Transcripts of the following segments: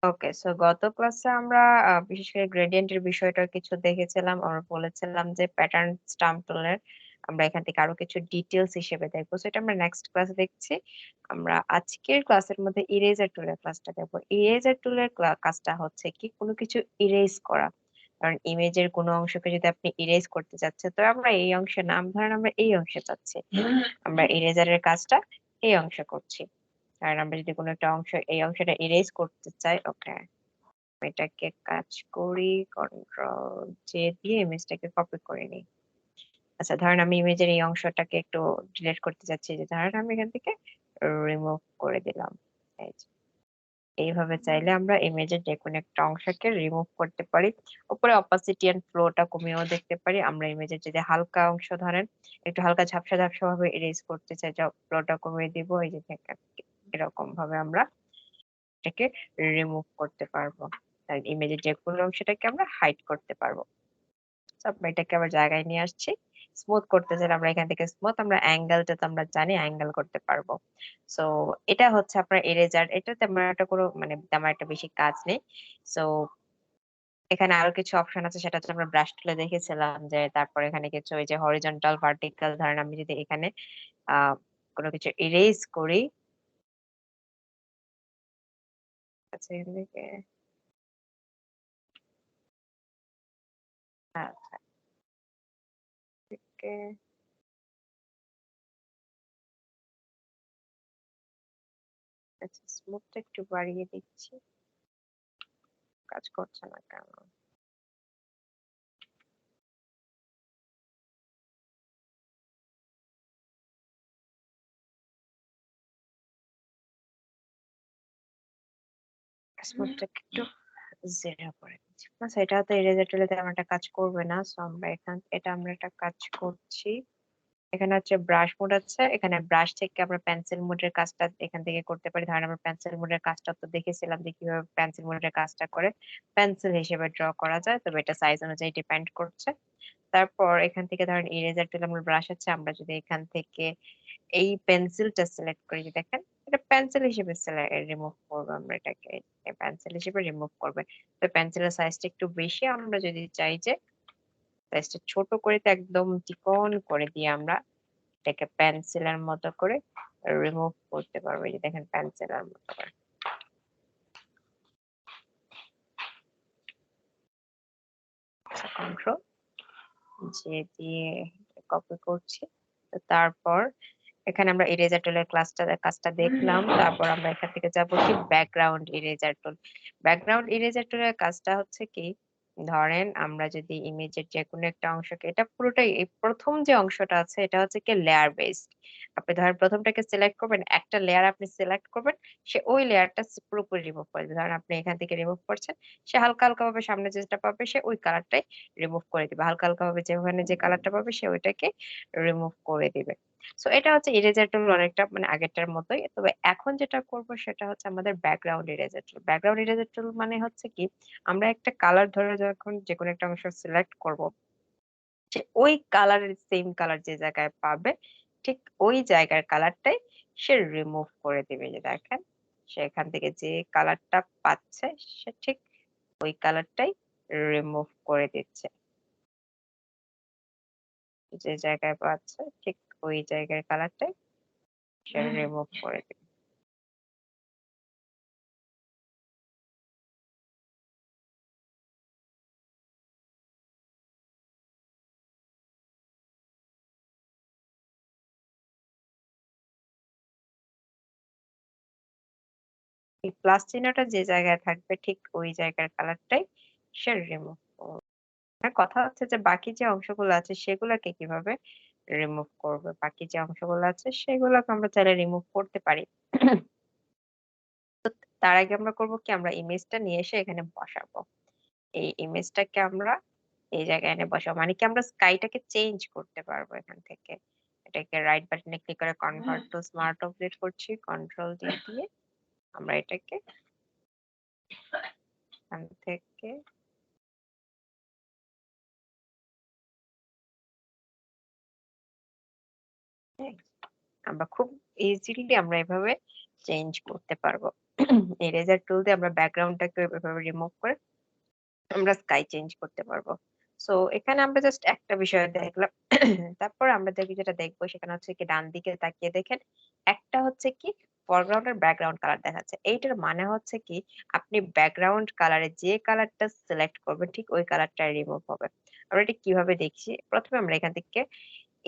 ওকে, so গত ক্লাসে আমরা বিশেষ করে গ্রেডিয়েন্ট এর বিষয়টা কিছু দেখেছিলাম। আমরা বলেছিলাম যে প্যাটার্ন স্টাম্প টুলের আমরা এখান থেকে আরো কিছু ডিটেইলস হিসেবে দেখবো। সো এটা আমরা নেক্সট ক্লাসে দেখছি। আমরা আজকের ক্লাসের মধ্যে ইরেজার টুলের ক্লাসটা দেখবো। ইরেজার টুলের কাজটা হচ্ছে কি কোনো কিছু ইরেজ করা। কারণ ইমেজের কোনো অংশকে যদি আপনি ইরেজ করতে চাচ্ছেন, তো আমরা এই অংশে নাম ধরেন আমরা এই অংশে চাচ্ছি। আমরা ইরেজারের কাজটা এই অংশে করছি। কারণ আমরা যদি কোনো একটা অংশ এই অংশটা ইরেজ করতে চাই, ওকে এটাকে কাজ করি কন্ট্রোল জে দিয়ে ইমেজটাকে কপি করে নিই। আচ্ছা ধরেন আমি ইমেজের এই অংশটাকে একটু ডিলিট করতে চাচ্ছি, যে ধরেন আমি এখান থেকে রিমুভ করে দিলাম। এই যে, এইভাবে চাইলে আমরা ইমেজের যে কোনো একটা অংশকে রিমুভ করতে পারি। উপরে অপাসিটি এন্ড ফ্লোটা কমিয়েও দেখতে পারি। আমরা ইমেজের যদি হালকা অংশ ধরেন একটু হালকা ঝাপসা ঝাপসা ভাবে ইরেজ করতে চাই, ফ্লোটা কমিয়ে দিব। এই যে দেখেন এরকম ভাবে আমরা এটাকে রিমুভ করতে পারবো। আর ইমেজের যে কোনো অংশটাকে আমরা হাইড করতে পারবো। তো আমরা এটাকে আবার জায়গায় নিয়ে আসছি। স্মুথ করতে চাইলে আমরা এখান থেকে স্মুথ, আমরা অ্যাঙ্গেলটা তো আমরা জানি অ্যাঙ্গেল করতে পারবো। সো এটা হচ্ছে আপনার এরেজার। এটা তেমন একটা কোনো মানে তেমন একটা বেশি কাজ নেই। সো এখানে আরো কিছু অপশন আছে, সেটা হচ্ছে আমরা ব্রাশ টুলে দেখেছিলাম, যে তারপর এখানে কিছু ওই যে হরিজন্টাল ভার্টিক্যাল ধরেন আমি যদি এখানে আ কোনো কিছু ইরেজ করি, আচ্ছা এখান থেকে আচ্ছা থেকে আচ্ছা স্মুথটা একটু বাড়িয়ে দিচ্ছি। কাজ করছে না কেন? স্মুথটাকে একটু 0 করে দিচ্ছি। আচ্ছা এটা তো এরেজার টুলে তেমন একটা কাজ করবে না। সো আমরা এটা আমরা একটা কাজ করছি। এখানে হচ্ছে ব্রাশ মোড আছে। এখানে ব্রাশ থেকে আমরা পেন্সিল মোডের কাজটা এখান থেকে করতে পারি। ধরেন আমরা পেন্সিল মোডের কাজটা তো দেখেছিলাম যে কিভাবে পেন্সিল মোডের কাজটা করে পেন্সিল হিসেবে ড্র করা যায়। তবে এটা সাইজ অনুযায়ী ডিপেন্ড করছে। তারপর এখান থেকে ধরেন ইরেজার টুল আমরা ব্রাশ আছে। আমরা যদি এখান থেকে এই পেন্সিলটা সিলেক্ট করি, যে দেখেন এটা পেন্সিল হিসেবে রিমুভ করবো আমরা এটাকে, পেন্সিল হিসেবে রিমুভ করবে। তো পেন্সিলের সাইজটা একটু বেশি, আমরা যদি চাই যে সাইজটা ছোট করে তো একদম চিকন করে দিয়ে আমরা এটাকে পেন্সিলের মতো করে রিমুভ করতে পারবো। এই যে দেখেন পেন্সিলের মতো করে কন্ট্রোল যে দিয়ে কপি করছি। তো তারপর এখানে আমরা ইরেজার টুলের কাজটা দেখলাম। তারপর আমরা এখান থেকে যাবো কি ব্যাকগ্রাউন্ড ইরেজার টুল। ব্যাকগ্রাউন্ড ইরেজার টুলের কাজটা হচ্ছে কি, ধরেন আমরা যদি ইমেজের যেকোনো একটা অংশকে, এটা পুরোটাই এই ১ম যে অংশটা আছে এটা হচ্ছে কি লেয়ার বেসড। আপনি ধরেন ১ম টাকে সিলেক্ট করবেন, একটা লেয়ার আপনি সিলেক্ট করবেন, সে ওই লেয়ারটা পুরোপুরি রিমুভ করে দিবে। ধরেন আপনি এখান থেকে রিমুভ করছেন, সে হালকা, হালকা ভাবে সামনে যেটা পাবে সে ওই কালারটাই রিমুভ করে দিবে। হালকা, হালকা ভাবে যেখানে যে কালারটা পাবে সে ওইটাকে রিমুভ করে দিবে। সো এটা হচ্ছে ইরেজার টুল অনেকটা মানে আগেরটার মতোই। তবে এখন যেটা করব সেটা হচ্ছে আমাদের ব্যাকগ্রাউন্ড ইরেজার টুল। ব্যাকগ্রাউন্ড ইরেজার টুল মানে হচ্ছে কি, আমরা একটা কালার ধরে যখন যেকোনো একটা অংশ সিলেক্ট করব, সে ওই কালারের সেম কালার যে জায়গায় পাবে ঠিক ওই জায়গার কালারটাই সে রিমুভ করে দিবে। যে দেখেন সে এখান থেকে যে কালারটা পাচ্ছে সে ঠিক ওই কালারটাই রিমুভ করে দিচ্ছে। যে জায়গায় পাচ্ছে ঠিক ওই জায়গার কালারটাই সে রিমুভ করে দিবে। এই প্লাস চিহ্নটা যে জায়গায় থাকবে ঠিক ওই জায়গার কালারটাই সে রিমুভ করবে। আর কথা হচ্ছে যে বাকি যে অংশগুলো আছে সেগুলোকে কিভাবে রিমুভ করবে। বাকি যে অংশগুলো আছে সেগুলোকে আমরা চাইলে রিমুভ করতে পারি। তার আগে আমরা করব কি, আমরা ইমেজটা নিয়ে এসে এখানে বসাবো। এই ইমেজটাকে আমরা এই জায়গায় এনে বসাবো। মানে কি আমরা স্কাইটাকে চেঞ্জ করতে পারবো এখান থেকে। এটাকে রাইট বাটনে ক্লিক করে কনভার্ট টু স্মার্ট অবজেক্ট করছি। কন্ট্রোল দিয়ে আমরা এটাকে এখান থেকে হ্যাঁ, আমরা খুব ইজিলি আমরা এভাবে চেঞ্জ করতে পারবো। ইরেজার টুল দিয়ে আমরা ব্যাকগ্রাউন্ডটাকে এভাবে রিমুভ করে আমরা স্কাই চেঞ্জ করতে পারবো। সো এখানে আমরা জাস্ট একটা বিষয় দেখলাম। তারপর আমরা যেটা দেখবো সেখানে হচ্ছে কি ডান দিকে তাকিয়ে দেখেন একটা হচ্ছে কি ফরগ্রাউন্ড আর ব্যাকগ্রাউন্ড কালার দেখাচ্ছে। এইটার মানে হচ্ছে কি আপনি ব্যাকগ্রাউন্ড কালারে যে কালারটা সিলেক্ট করবেন ঠিক ওই কালারটা রিমুভ হবে। আমরা এটা কিভাবে দেখছি? প্রথমে আমরা এখান থেকে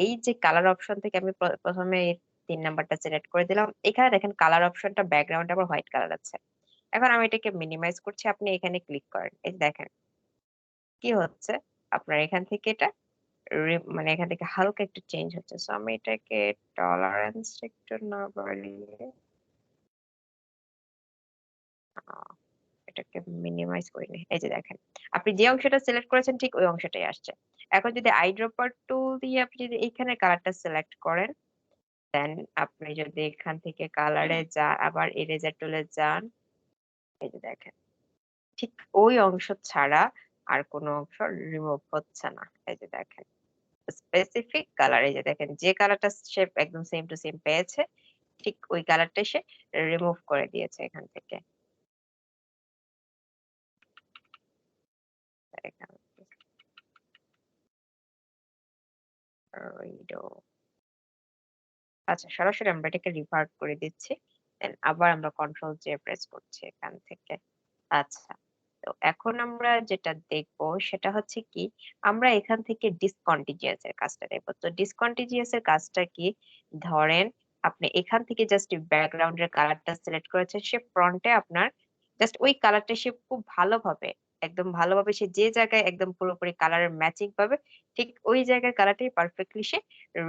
এই যে কালার অপশন থেকে আমি প্রথমে এই ৩ নাম্বারটা সিলেক্ট করে দিলাম। এখানে দেখেন কালার অপশনটা ব্যাকগ্রাউন্ডে আবার হোয়াইট কালার আছে। এখন আমি এটাকে মিনিমাইজ করছি। আপনি এখানে ক্লিক করেন। এই যে দেখেন কি হচ্ছে? আপনার এখান থেকে এটা মানে এখান থেকে হালকা একটু চেঞ্জ হচ্ছে। সো আমি এটাকে টলারেন্স একটু না বাড়িয়ে আ এটাকে মিনিমাইজ করে নিই। এই যে দেখেন। আপনি যে অংশটা সিলেক্ট করেছেন ঠিক ওই অংশটাই আসছে। এখন যদি আইড্রপার টুল দিয়ে আপনি যদি এইখানে কালারটা সিলেক্ট করেন, দেন আপনি যদি এখান থেকে কালারে আবার ইরেজার টুলে যান, এই যে দেখেন। ঠিক ওই অংশ ছাড়া আর কোন অংশ রিমুভ হচ্ছে না। এই যে দেখেন। স্পেসিফিক কালার এই যে দেখেন যে কালারটা সে একদম সেম টু সেম পেয়েছে, ঠিক ওই কালারটাই সে রিমুভ করে দিয়েছে এখান থেকে। এখান থেকে আচ্ছা সরাসরি আমরা এটাকে রিভার্ট করে দিচ্ছি। দেন আবার আমরা কন্ট্রোল জে প্রেস করছি এখান থেকে। আচ্ছা। তো এখন আমরা যেটা দেখব সেটা হচ্ছে কি আমরা এখান থেকে ডিসকন্টিজিয়াস এর কাজটা দেখব। তো ডিসকন্টিজিয়াস এর কাজটা কি? ধরেন আপনি এখান থেকে জাস্ট ব্যাকগ্রাউন্ড এর কালারটা সিলেক্ট করেছেন। সে ফ্রন্ট এ আপনার জাস্ট ওই কালারটা সে খুব ভালোভাবে একদম ভালোভাবে সে যে জায়গায় একদম পুরোপুরি কালারের ম্যাচিং পাবে ঠিক ওই জায়গার কালারটাই পারফেক্টলি সে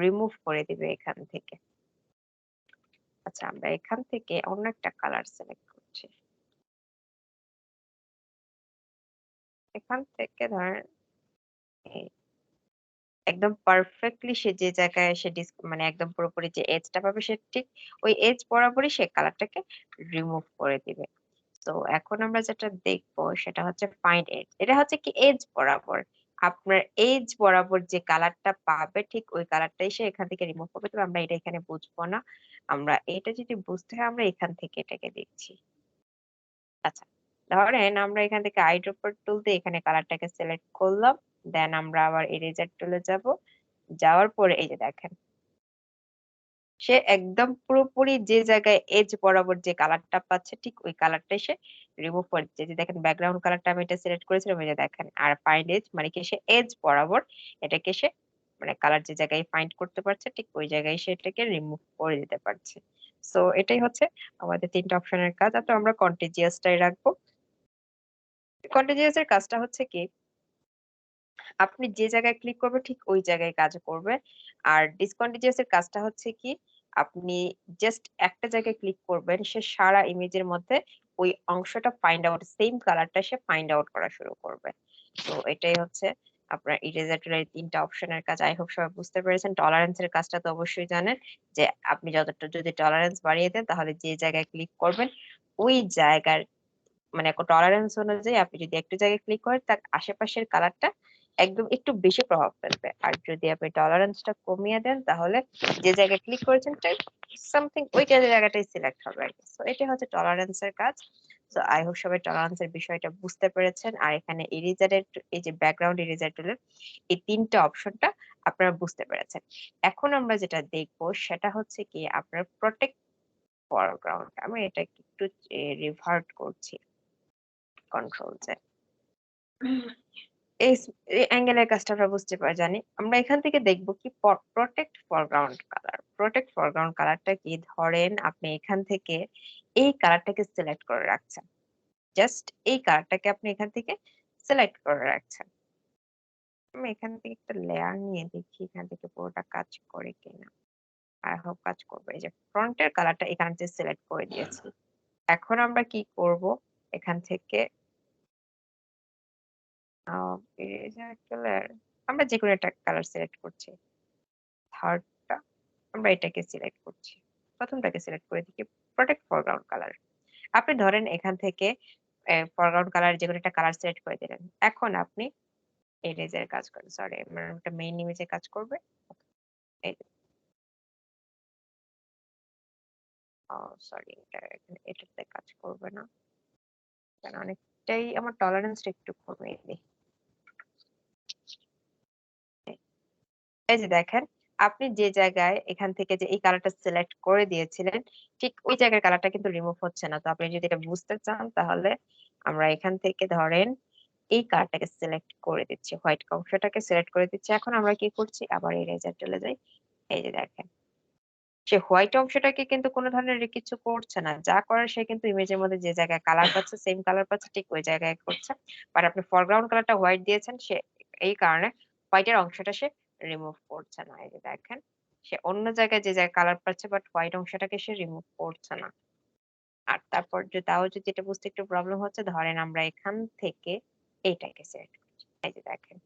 রিমুভ করে দিবে এখান থেকে। আচ্ছা আমরা এখান থেকে অন্য একটা কালার সিলেক্ট করছি। এখান থেকে ধরেন এই একদম পারফেক্টলি সে যে জায়গায় সে মানে একদম পুরোপুরি যে এজটা পাবে সে ঠিক ওই এজ বরাবরই সে কালারটাকে রিমুভ করে দিবে। তো এখন আমরা যেটা দেখবো সেটা হচ্ছে ফাইন্ড এজ। এটা হচ্ছে কি এজ বরাবর। আপনার এজ বরাবর যে কালারটা পাবে ঠিক ওই কালারটাই সে এখান থেকে রিমুভ করবে। তবে আমরা এটা এখানে বুঝবো না। আমরা এটা যদি বুঝতে হয় আমরা এখান থেকে এটাকে দেখছি। আচ্ছা। ধরেন আমরা এখান থেকে আইড্রপার টুল দিয়ে এখানে কালারটাকে সিলেক্ট করলাম। দেন আমরা আবার ইরেজার টুলে যাব। যাওয়ার পরে এই যে দেখেন, সে একদম পুরোপুরি যে জায়গায় এজ বরাবর যে কালারটা পাচ্ছে ঠিক ওই কালারটাই সে রিমুভ করে দিচ্ছে। এই যে দেখেন ব্যাকগ্রাউন্ড কালারটা আমি এটা সিলেক্ট করেছিলাম এই যে দেখেন। আর ফাইন্ড এজ মানে কি সে এজ বরাবর এটাকে সে মানে কালার যে জায়গায় ফাইন্ড করতে পারছে ঠিক ওই জায়গায় সে এটাকে রিমুভ করে দিতে পারছে। সো এটাই হচ্ছে আমাদের ৩ টা অপশনের কাজ। তো আমরা কন্টিজিয়াস টাই রাখবো। কন্টিজিয়াস এর কাজটা হচ্ছে কি, আপনি যে জায়গায় ক্লিক করবেন ঠিক ওই জায়গায় কাজ করবে। আর ডিসকন্টিজিয়াস এর কাজটা হচ্ছে কি, আপনি জাস্ট একটা জায়গায় ক্লিক করবেন, সে সারা ইমেজের মধ্যে ওই অংশটা ফাইন্ড আউট সেইম কালারটা সে ফাইন্ড আউট করা শুরু করবে। তো এটাই হচ্ছে আপনার ইরেজার টুলের ৩ টা অপশনের কাজ। আই হোপ সবাই বুঝতে পেরেছেন। টলারেন্স এর কাজটা তো অবশ্যই জানেন যে আপনি যতটা যদি টলারেন্স বাড়িয়ে দেন তাহলে যে জায়গায় ক্লিক করবেন ওই জায়গার মানে টলারেন্স অনুযায়ী আপনি যদি একটা জায়গায় ক্লিক করেন তার আশেপাশের কালারটা একদম একটু বেশি প্রভাব ফেলবে। আর যদি আপনি টলারেন্সটা কমিয়ে দেন তাহলে যে জায়গায় ক্লিক করেছেন সামথিং ওইটা জায়গাটাই সিলেক্ট হবে আরকি। সো এটা হচ্ছে টলারেন্স এর কাজ। সো আই হোপ সবাই টলারেন্স এর বিষয়টা বুঝতে পেরেছেন। আর এখানে ইরেজারের এই যে ব্যাকগ্রাউন্ড ইরেজার টুলের এই ৩ টা অপশনটা আপনারা বুঝতে পেরেছেন। এখন আমরা যেটা দেখব সেটা হচ্ছে কি আপনার প্রটেক্ট ফরগ্রাউন্ড। আমি এটাকে একটু রিভার্ট করছি। Control Z. এই এই অ্যাঙ্গেলের কাজটা আমরা বুঝতে জানি। আমরা এখান থেকে দেখব কি protect foreground colour. Protect foreground কালারটা কি ধরেন আপনি এখান থেকে এই কালারটাকে সিলেক্ট করে রাখছেন। জাস্ট এই কালারটাকে আপনি এখান থেকে সিলেক্ট করে রাখছেন। আমি এখান থেকে একটা লেয়ার নিয়ে দেখি এখান থেকে পুরোটা কাজ করে কিনা। আই হোপ কাজ করবে। এই যে ফ্রন্টের কালারটা এখান থেকে সিলেক্ট করে দিয়েছি। এখন আমরা কি করব? এখান থেকে আ ইরেজার কালার আমরা যেকোনো একটা কালার সিলেক্ট করছি। 3rd টা আমরা এটাকে সিলেক্ট করছি। ১ম টাকে সিলেক্ট করে দিচ্ছি প্রটেক্ট ফরগ্রাউন্ড কালার। আপনি ধরেন এখান থেকে ফরগ্রাউন্ড কালার যেকোনো একটা কালার সিলেক্ট করে দিলেন। এখন আপনি এরেজার কাজ করেন। সরি আমার একটা মেইন ইমেজে কাজ করবে। এই সরি, এটাতে কাজ করবে না। কারণ অনেকটাই আমার টলারেন্সটা একটু কমিয়ে দিই। এই যে দেখেন, আপনি যে জায়গায় এখান থেকে যে এই কালারটা সিলেক্ট করে দিয়েছিলেন, ঠিক ওই জায়গার কালারটা কিন্তু রিমুভ হচ্ছে না। তো আপনি যদি এটা বুঝতে চান তাহলে আমরা এখান থেকে ধরেন এই কালারটাকে সিলেক্ট করে দিচ্ছি। হোয়াইট অংশটাকে সিলেক্ট করে দিচ্ছি। এখন আমরা কি করছি? আবার এরেজার চলে যাই। এই যে দেখেন। সে হোয়াইট অংশটাকে কিন্তু কোন ধরনের কিছু করছে না। যা করে সে কিন্তু ইমেজের মধ্যে যে জায়গায় কালার পাচ্ছে, সেম কালার পাচ্ছে, ঠিক ওই জায়গায় করছে। বাট আপনি ফরগ্রাউন্ড কালারটা হোয়াইট দিয়েছেন, সে এই কারণে হোয়াইটের অংশটা সে রিমুভ করছে না। এই যে দেখেন, সে অন্য জায়গায় যে জায়গায় কালার পাচ্ছে বাট হোয়াইট অংশটাকে সে রিমুভ করছে না। আর তারপর তাও যদি এটা বুঝতে একটু প্রবলেম হচ্ছে, ধরেন আমরা এখান থেকে এইটাকে সিলেক্ট করছি। এই যে দেখেন,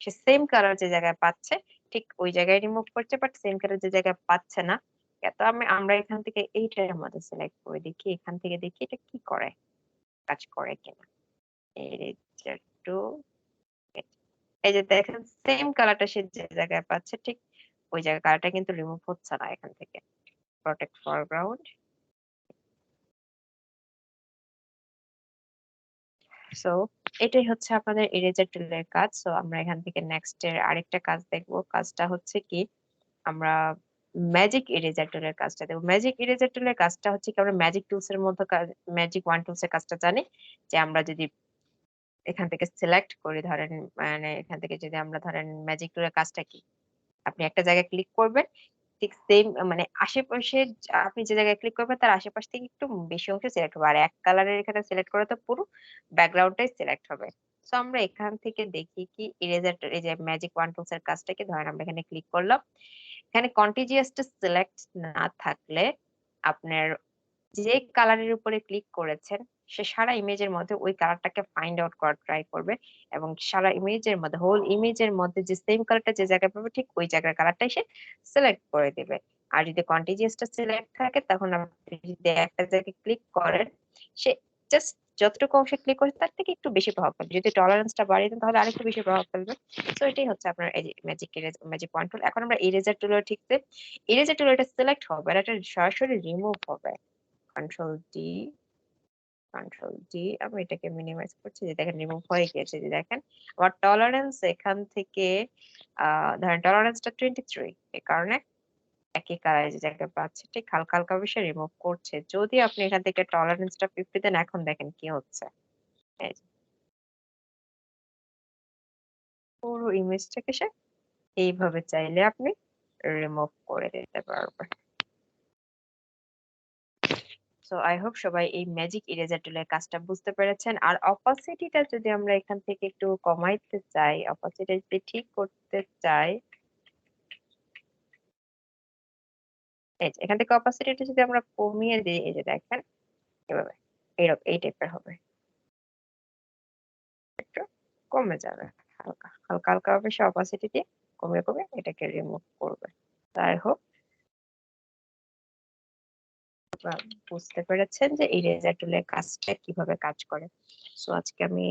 সে সেম কালার যে জায়গায় পাচ্ছে ঠিক ওই জায়গায় রিমুভ করছে, বাট সেম কালার যে জায়গায় পাচ্ছে না। তো আমরা এখান থেকে এইটার মধ্যে সিলেক্ট করে দেখি, এখান থেকে দেখি এটা কি করে, কাজ করে কিনা। এরেজার টু, এই যে দেখেন সেম কালারটা সে যে জায়গায় পাচ্ছে ঠিক ওই জায়গায় কালারটা কিন্তু রিমুভ হচ্ছে না এখান থেকে। Protect foreground. সো এটাই হচ্ছে আপনাদের ইরেজার টুলের কাজ। সো আমরা এখান থেকে নেক্সট এর আরেকটা কাজ দেখবো। কাজটা হচ্ছে কি, আমরা ম্যাজিক ইরেজার টুলের কাজটা দেবো। ম্যাজিক ইরেজার টুলের কাজটা হচ্ছে কি, আমরা ম্যাজিক টুলস এর মধ্যে ম্যাজিক ওয়ান টুলস এর কাজটা জানি, যে আমরা যদি এখান থেকে সিলেক্ট করি, ধরেন মানে এখান থেকে যদি আমরা ধরেন ম্যাজিক টুলের কাজটা কি, আপনি একটা জায়গায় ক্লিক করবেন, ঠিক সেম মানে আশেপাশে আপনি যে জায়গায় ক্লিক করবেন তার আশেপাশ থেকে একটু বেশি অংশ সিলেক্ট হবে। আর এক কালারের এখানে সিলেক্ট করে তো পুরো ব্যাকগ্রাউন্ডটাই সিলেক্ট হবে। তো আমরা এখান থেকে দেখি কি ইরেজার, এই যে ম্যাজিক ওয়ান টুলস এর কাজটাকে ধরেন আমরা এখানে ক্লিক করলাম। এখানে কন্টিজিয়াসটা সিলেক্ট না থাকলে আপনার যে কালারের উপরে ক্লিক করেছেন সে সারা ইমেজের মধ্যে ওই কালারটাকে ফাইন্ড আউট করার ট্রাই করবে, এবং সারা ইমেজের মধ্যে হোল ইমেজের মধ্যে যে সেম কালারটা যে জায়গায় পাবে ঠিক ওই জায়গার কালারটাই সে সিলেক্ট করে দেবে। আর যদি কন্টিজিয়াসটা সিলেক্ট থাকে তখন আপনি যদি একটা জায়গায় ক্লিক করেন, সে জাস্ট যতটুকু অংশে ক্লিক করে তার থেকে একটু বেশি প্রভাব ফেলবে। যদি টলারেন্সটা বাড়িয়ে দেন তাহলে আরেকটু বেশি প্রভাব ফেলবে। তো এটাই হচ্ছে আপনার এই ম্যাজিক পয়েন্ট টুল। এখন আমরা ইরেজার টুলও ঠিক ইরেজার টুল এটা সিলেক্ট হবে আর এটা সরাসরি রিমুভ হবে। কন্ট্রোল ডি, কন্ট্রোল ডি, আমি এটাকে মিনিমাইজ করছি। যে দেখেন রিমুভ হয়ে গেছে। যে দেখেন আমার টলারেন্স এখান থেকে ধরেন টলারেন্সটা 23, এই কারণে একই কালার যে জায়গায় পাচ্ছে ঠিক হালকা হালকা বেশি রিমুভ করছে। যদি আপনি এখান থেকে টলারেন্সটা 50 দেন, এখন দেখেন কি হচ্ছে। এই যে পুরো ইমেজটাকে সে এইভাবে চাইলে আপনি রিমুভ করে দিতে পারবেন। সো আই হোপ সবাই এই ম্যাজিক ইরেজার টুলের কাজটা বুঝতে পেরেছেন। আর অপাসিটিটা যদি আমরা এখান থেকে একটু কমাইতে চাই, অপাসিটি যদি ঠিক করতে চাই, এই যে এখান থেকে অপাসিটিটা যদি আমরা কমিয়ে দিই, এই যে দেখেন এভাবে এইরকম এই টাইপের হবে, একটু কমে যাবে। হালকা হালকা হালকা ভাবে সে অপাসিটি দিয়ে কমিয়ে কমিয়ে এটাকে রিমুভ করবে। আই হোপ বুঝতে পেরেছেন যে ইরেজার টুলের কাজটা কিভাবে কাজ করে। সো আজকে আমি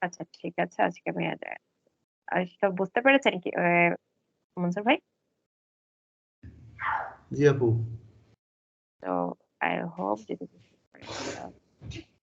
আচ্ছা ঠিক আছে, আজকে আমি আর সেটা বুঝতে পেরেছেন কি মনসুর ভাই? জি আপু। তো আই হোপ যদি বুঝতে পারেন।